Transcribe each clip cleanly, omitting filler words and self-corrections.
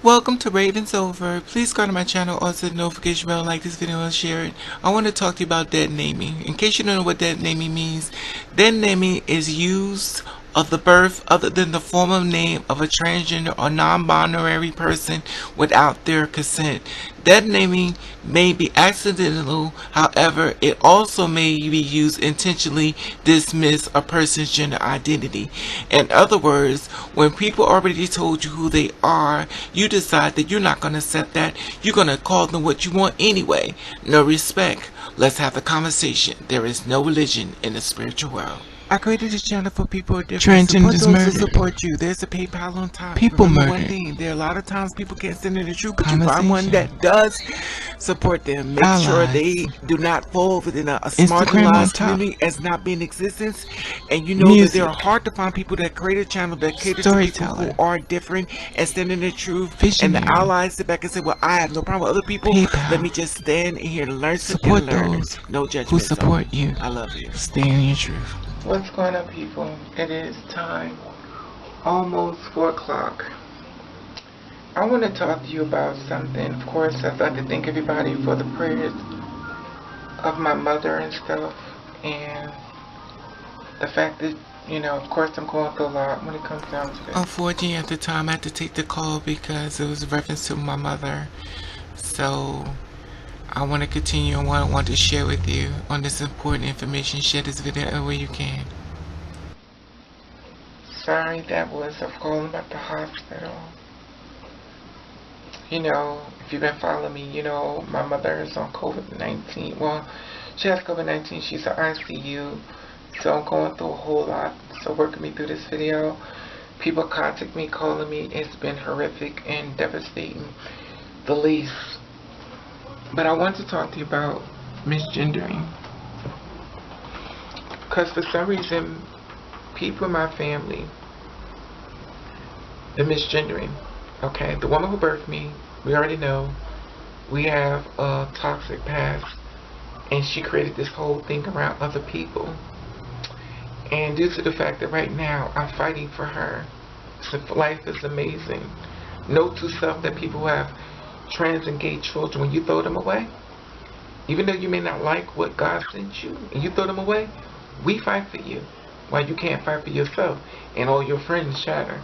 Welcome to Ravens Over. Please go to my channel, also the notification bell, like this video and share it. I want to talk to you about dead naming. In case you don't know what dead naming means, dead naming is used of the birth other than the formal name of a transgender or non-binary person without their consent. Dead naming may be accidental, however, it also may be used intentionally to dismiss a person's gender identity. In other words, when people already told you who they are, you decide that you're not going to accept that. You're going to call them what you want anyway. No respect. Let's have a conversation. There is no religion in the spiritual world. I created this channel for people with different Transgenders murdered. to support you. There's a PayPal on top. People Remember murdered. one thing, there are a lot of times people can't stand in the truth, but you find one that does support them. Make sure they do not fall within a marginalized community as not being in existence. And you know that there are hard to find people that create a channel that cater to people who are different and stand in the truth. And the allies sit back and say, well, I have no problem with other people. Let me just stand in here to learn support and learn. Those no judgment who support you. I love you. Stay in your truth. What's going on, people? It is time, almost 4 o'clock. I want to talk to you about something. Of course, I'd like to thank everybody for the prayers of my mother and stuff, and the fact that, you know, of course I'm going through a lot when it comes down to this. Unfortunately, at the time I had to take the call because it was a reference to my mother. So I want to continue on what I want to share with you on this important information. Share this video everywhere you can. Sorry, that was a call about the hospital. You know, if you've been following me, you know my mother is on COVID-19. Well, she has COVID-19. She's in ICU. So I'm going through a whole lot. So working me through this video. People contact me, calling me. It's been horrific and devastating. The least. But I want to talk to you about misgendering. Because for some reason, people in my family, they're misgendering. Okay, the woman who birthed me, we already know, we have a toxic past. And she created this whole thing around other people. And due to the fact that right now, I'm fighting for her. So life is amazing. Note to self that people who have trans and gay children, when you throw them away, even though you may not like what God sent you, and you throw them away, we fight for you. While you can't fight for yourself, and all your friends shatter.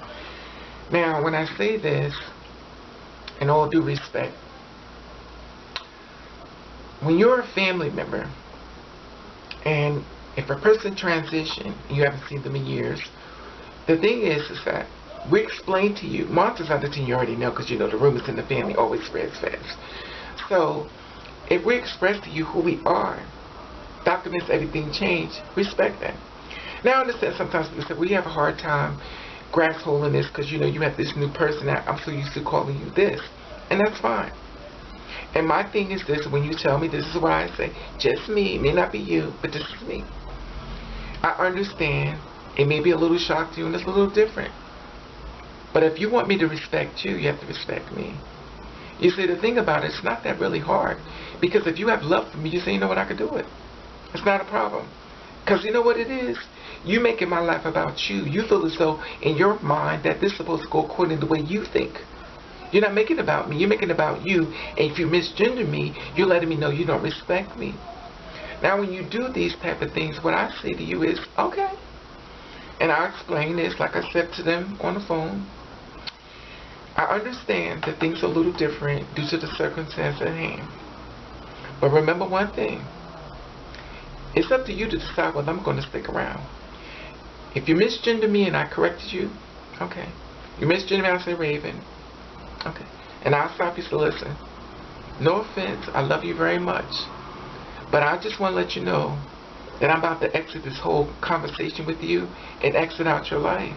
Now, when I say this, in all due respect, when you're a family member, and if a person transitions, you haven't seen them in years, the thing is that we explain to you, monsters out the team you already know, because you know the rumors in the family always spreads fast. So, if we express to you who we are, documents, everything change, respect that. Now I understand sometimes people say, we have a hard time grasp holding this because you know you have this new person that I'm so used to calling you this. And that's fine. And my thing is this, when you tell me this is what I say, just me, it may not be you, but this is me. I understand, it may be a little shock to you and it's a little different. But if you want me to respect you, you have to respect me. You see, the thing about it, it's not that really hard. Because if you have love for me, you say, you know what, I can do it. It's not a problem. Because you know what it is? You making my life about you. You feel as though in your mind that this is supposed to go according to the way you think. You're not making it about me. You're making it about you. And if you misgender me, you're letting me know you don't respect me. Now, when you do these type of things, what I say to you is, okay. And I explain this, like I said to them on the phone. I understand that things are a little different due to the circumstance at hand. But remember one thing. It's up to you to decide whether I'm going to stick around. If you misgender me and I corrected you, okay. You misgender me, I say Raven. Okay. And I'll stop you to listen. No offense, I love you very much. But I just want to let you know that I'm about to exit this whole conversation with you and exit out your life.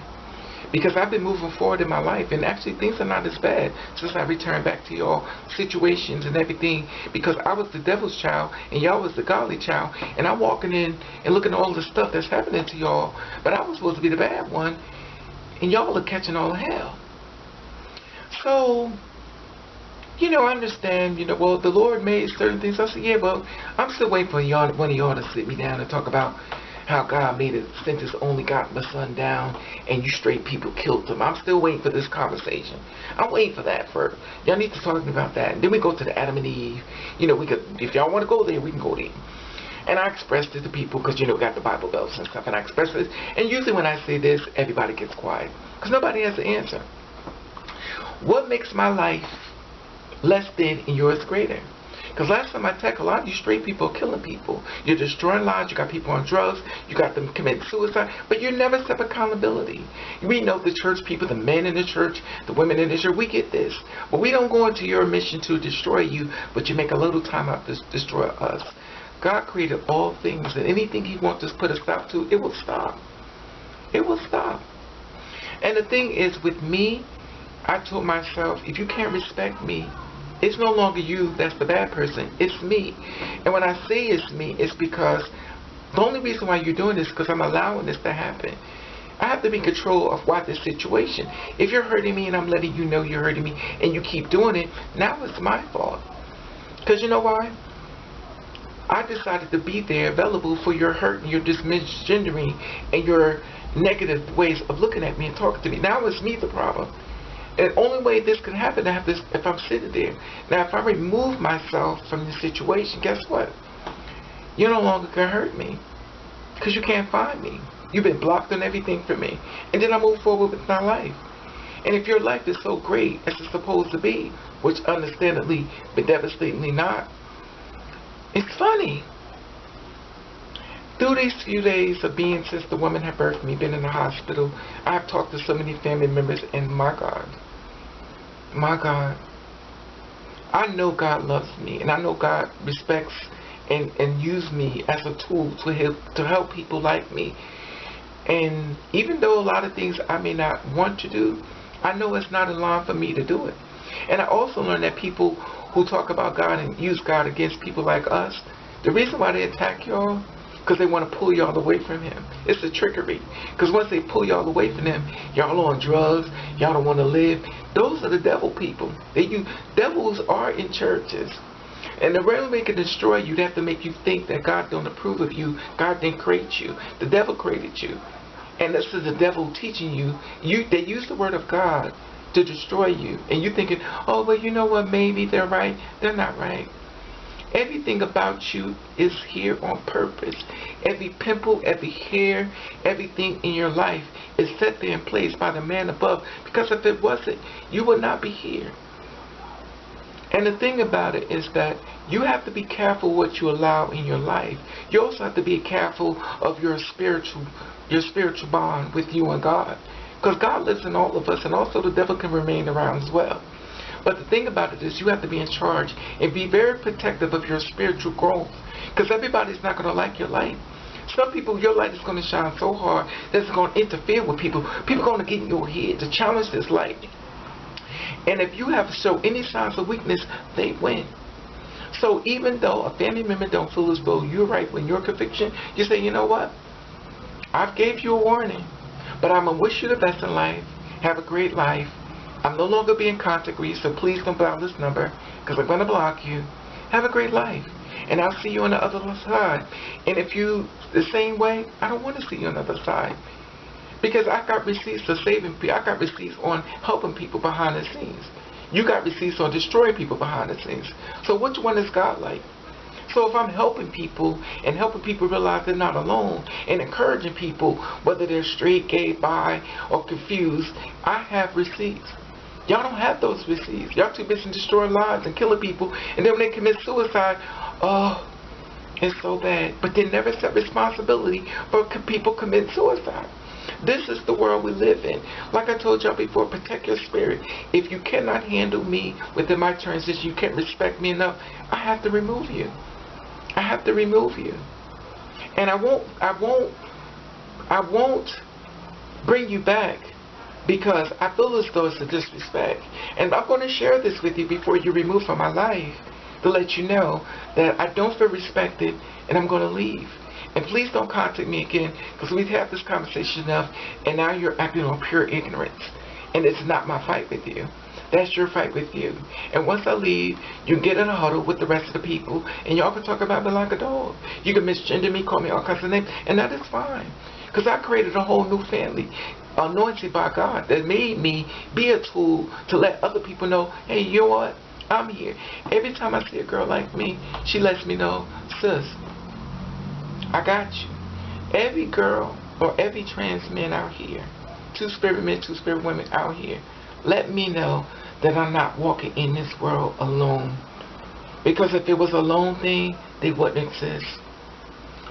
Because I've been moving forward in my life, and actually things are not as bad since I returned back to y'all situations and everything, because I was the devil's child and y'all was the godly child, and I'm walking in and looking at all the stuff that's happening to y'all, but I was supposed to be the bad one, and y'all are catching all the hell. So, you know, I understand, you know, well, the Lord made certain things. I said, yeah, well, I'm still waiting for y'all, one of y'all to sit me down and talk about how God sent his only begotten son down, and you straight people killed him. I'm still waiting for this conversation. I'm waiting for that first. Y'all need to talk about that. And then we go to the Adam and Eve. You know, we could, if y'all want to go there, we can go there. And I expressed it to people because, you know, we got the Bible belts and stuff. And I expressed this. And usually when I say this, everybody gets quiet because nobody has the answer. What makes my life less than and yours greater? Because last time I checked, a lot of you straight people are killing people. You're destroying lives. You got people on drugs. You got them committing suicide. But you never step accountability. We know the church people, the men in the church, the women in the church, we get this. But we don't go into your mission to destroy you, but you make a little time out to destroy us. God created all things, and anything he wants to put a stop to, it will stop. It will stop. And the thing is, with me, I told myself, if you can't respect me, it's no longer you that's the bad person. It's me. And when I say it's me, it's because the only reason why you're doing this is because I'm allowing this to happen. I have to be in control of this situation. If you're hurting me and I'm letting you know you're hurting me and you keep doing it, now it's my fault. Because you know why? I decided to be there available for your hurt and your misgendering and your negative ways of looking at me and talking to me. Now it's me the problem. And the only way this can happen is if I'm sitting there. Now, if I remove myself from the situation, guess what? You no longer can hurt me because you can't find me. You've been blocked on everything for me. And then I move forward with my life. And if your life is so great as it's supposed to be, which understandably but devastatingly not, it's funny. Through these few days of being since the woman had birthed me, been in the hospital, I have talked to so many family members, and my God, I know God loves me, and I know God respects and uses me as a tool to help people like me. And even though a lot of things I may not want to do, I know it's not in line for me to do it. And I also learned that people who talk about God and use God against people like us, the reason why they attack y'all, because they want to pull y'all away from him. It's a trickery. Because once they pull y'all away from him, y'all on drugs, y'all don't want to live. Those are the devil people. Devils are in churches. And the way they can destroy you, they have to make you think that God don't approve of you. God didn't create you. The devil created you. And this is the devil teaching you. They use the word of God to destroy you. And you're thinking, oh, well, you know what, maybe they're right. They're not right. Everything about you is here on purpose. Every pimple, every hair, everything in your life is set there in place by the man above. Because if it wasn't, you would not be here. And the thing about it is that you have to be careful what you allow in your life. You also have to be careful of your spiritual bond with you and God. Because God lives in all of us, and also the devil can remain around as well. But the thing about it is you have to be in charge and be very protective of your spiritual growth. Because everybody's not going to like your light. Some people, your light is going to shine so hard that it's going to interfere with people. People are going to get in your head to challenge this light. And if you have to show any signs of weakness, they win. So even though a family member don't feel as though you're right when your conviction, you say, you know what? I've gave you a warning. But I'm going to wish you the best in life. Have a great life. I'm no longer being contact with you, so please don't dial this number because I'm going to block you. Have a great life. And I'll see you on the other side. And if you the same way, I don't want to see you on the other side. Because I got receipts for saving people. I got receipts on helping people behind the scenes. You got receipts on destroying people behind the scenes. So which one is God like? So if I'm helping people and helping people realize they're not alone and encouraging people, whether they're straight, gay, bi, or confused, I have receipts. Y'all don't have those receipts. Y'all too busy destroying lives and killing people. And then when they commit suicide, oh, it's so bad. But they never set responsibility for people committing suicide. This is the world we live in. Like I told y'all before, protect your spirit. If you cannot handle me within my transition, you can't respect me enough, I have to remove you. I have to remove you. And I won't bring you back because I feel as though it's a disrespect. And I'm going to share this with you before you remove from my life to let you know that I don't feel respected and I'm going to leave. And please don't contact me again because we've had this conversation enough and now you're acting on pure ignorance. And it's not my fight with you. That's your fight with you. And once I leave, you get in a huddle with the rest of the people, and y'all can talk about me like a dog. You can misgender me, call me all kinds of names, and that is fine. Because I created a whole new family, anointed by God, that made me be a tool to let other people know, hey, you know what? I'm here. Every time I see a girl like me, she lets me know, sis, I got you. Every girl or every trans man out here, two-spirit men, two-spirit women out here, let me know that I'm not walking in this world alone. Because if it was a lone thing, they wouldn't exist.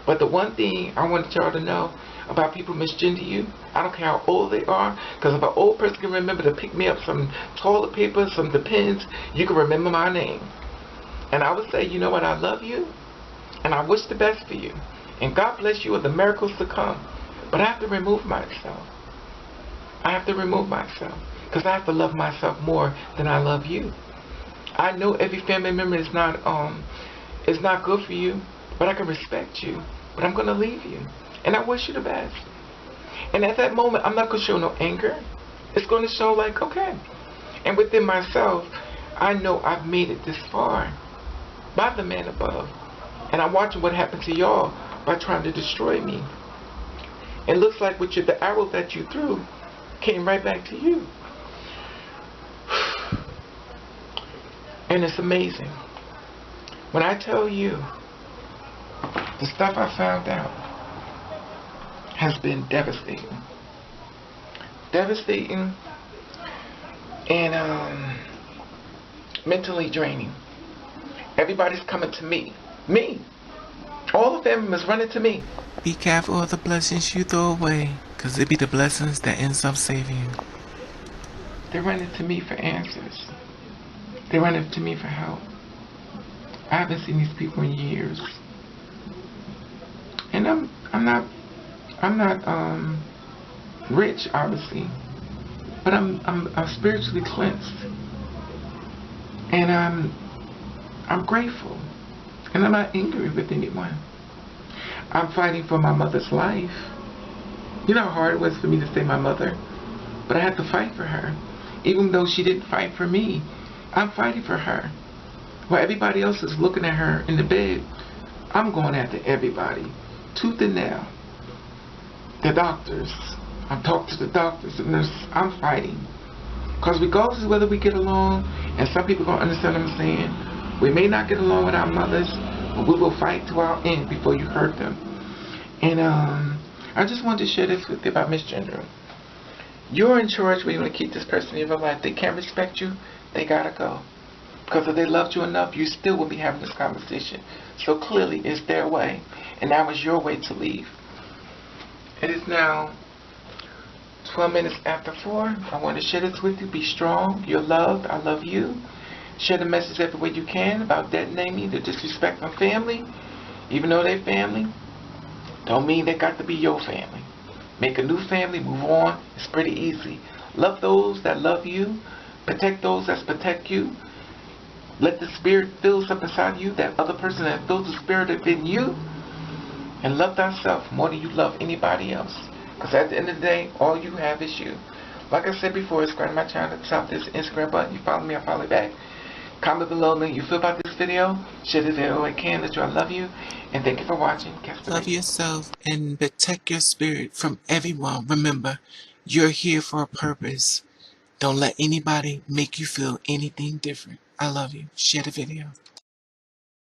But the one thing I want y'all to know about people misgender you, I don't care how old they are, because if an old person can remember to pick me up some toilet paper, some Depends, you can remember my name. And I would say, you know what, I love you, and I wish the best for you. And God bless you with the miracles to come. But I have to remove myself. I have to remove myself. Because I have to love myself more than I love you. I know every family member is not good for you, but I can respect you. But I'm going to leave you. And I wish you the best. And at that moment, I'm not going to show no anger. It's going to show like, okay. And within myself, I know I've made it this far by the man above. And I'm watching what happened to y'all by trying to destroy me. It looks like with the arrow that you threw came right back to you. And it's amazing. When I tell you the stuff I found out has been devastating. Devastating and mentally draining. Everybody's coming to me. Me. All the family members running to me. Be careful of the blessings you throw away, because it be the blessings that ends up saving you. They're running to me for answers. They're running to me for help. I haven't seen these people in years. And I'm not rich, obviously. But I'm spiritually cleansed. And I'm grateful. And I'm not angry with anyone. I'm fighting for my mother's life. You know how hard it was for me to say my mother? But I had to fight for her. Even though she didn't fight for me, I'm fighting for her. While everybody else is looking at her in the bed, I'm going after everybody. Tooth and nail. The doctors. I'm talking to the doctors and nurses. I'm fighting. Because regardless of whether we get along, and some people don't understand what I'm saying, we may not get along with our mothers, but we will fight to our end before you hurt them. And I just wanted to share this with you about misgendering. You're in charge where you want to keep this person in your life. They can't respect you, they gotta go. Because if they loved you enough, you still would be having this conversation. So clearly it's their way. And now it's your way to leave. It is now 12 minutes after 4. I want to share this with you. Be strong. You're loved. I love you. Share the message every way you can about deadnaming, the disrespect from family. Even though they're family, don't mean they got to be your family. Make a new family, move on. It's pretty easy. Love those that love you. Protect those that protect you. Let the spirit fill up inside you, that other person that fills the spirit within you. And love thyself more than you love anybody else. Because at the end of the day, all you have is you. Like I said before, subscribe to my channel at the top of this Instagram button. You follow me, I follow you back. Comment below how you feel about this video. Share this video if you can. Let you I love you. And thank you for watching. Love yourself and protect your spirit from everyone. Remember, you're here for a purpose. Don't let anybody make you feel anything different. I love you. Share the video.